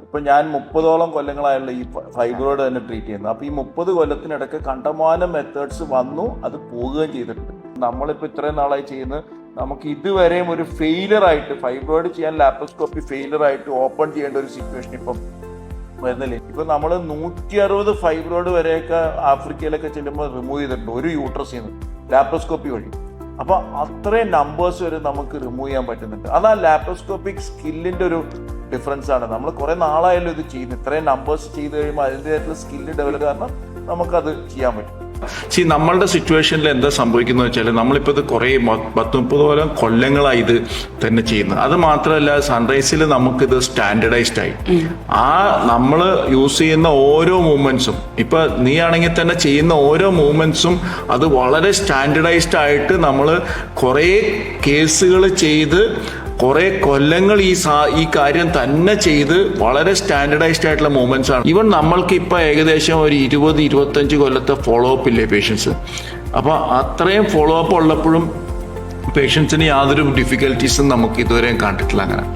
ഇപ്പം ഞാൻ 30ഓളം കൊല്ലങ്ങളായുള്ള ഈ ഫൈബ്രോയിഡ് തന്നെ ട്രീറ്റ് ചെയ്യുന്നത്. അപ്പോൾ ഈ 30 കൊല്ലത്തിനിടയ്ക്ക് കണ്ടമാനം മെത്തേഡ്സ് വന്നു, അത് പോവുകയും ചെയ്തിട്ടുണ്ട്. നമ്മളിപ്പോൾ ഇത്രയും നാളായി ചെയ്യുന്നത്, നമുക്ക് ഇതുവരെയും ഒരു ഫെയിലറായിട്ട് ഫൈബ്രോയിഡ് ചെയ്യാൻ ലാപ്രോസ്കോപ്പി ഫെയിലറായിട്ട് ഓപ്പൺ ചെയ്യേണ്ട ഒരു സിറ്റുവേഷൻ ഇപ്പം വരുന്നില്ലേ. ഇപ്പം നമ്മൾ 160 ഫൈബ്രോയിഡ് വരെയൊക്കെ ആഫ്രിക്കയിലൊക്കെ ചെല്ലുമ്പോൾ റിമൂവ് ചെയ്തിട്ടുണ്ട് ഒരു യൂട്രസിൽ നിന്ന് ലാപ്രോസ്കോപ്പി വഴി. അപ്പോൾ അത്രയും നമ്പേഴ്സ് വരെ നമുക്ക് റിമൂവ് ചെയ്യാൻ പറ്റുന്നുണ്ട്. അത് ആ ലാപ്രോസ്കോപ്പിക് സ്കില്ലിൻ്റെ ഒരു ഡിഫറൻസ് ആണ്. നമ്മൾ കുറേ നാളായാലും ഇത് ചെയ്യുന്നത്. ഇത്രയും നമ്പേഴ്സ് ചെയ്ത് കഴിയുമ്പോൾ അതിൻ്റെതായിട്ടുള്ള സ്കില്ല് ഡെവലപ്പ് കാരണം നമുക്കത് ചെയ്യാൻ പറ്റും. നമ്മളുടെ സിറ്റുവേഷനിൽ എന്താ സംഭവിക്കുന്നത് വെച്ചാൽ, നമ്മളിപ്പോൾ ഇത് കുറേ 10-30 കൊല്ലങ്ങളായി ഇത് തന്നെ ചെയ്യുന്നത്. അത് മാത്രമല്ല, സൺറൈസിൽ നമുക്കിത് സ്റ്റാൻഡർഡൈസ്ഡ് ആയി. നമ്മൾ യൂസ് ചെയ്യുന്ന ഓരോ മൂവ്മെന്റ്സും, ഇപ്പൊ നീ ആണെങ്കിൽ തന്നെ ചെയ്യുന്ന ഓരോ മൂവ്മെന്റ്സും അത് വളരെ സ്റ്റാൻഡർഡൈസ്ഡ് ആയിട്ട് നമ്മൾ കുറേ കേസുകൾ ചെയ്ത് കുറെ കൊല്ലങ്ങൾ ഈ കാര്യം തന്നെ ചെയ്ത് വളരെ സ്റ്റാൻഡർഡൈസ്ഡ് ആയിട്ടുള്ള മൂവ്മെന്റ്സ് ആണ്. ഈവൻ നമ്മൾക്ക് ഇപ്പൊ ഏകദേശം ഒരു 20-25 കൊല്ലത്തെ ഫോളോ അപ്പ് ഇല്ലേ പേഷ്യൻസ്. അപ്പൊ അത്രയും ഫോളോ അപ്പ് ഉള്ളപ്പോഴും പേഷ്യൻസിന് യാതൊരു ഡിഫിക്കൽട്ടീസും നമുക്ക് ഇതുവരെയും കണ്ടിട്ടില്ല അങ്ങനെ.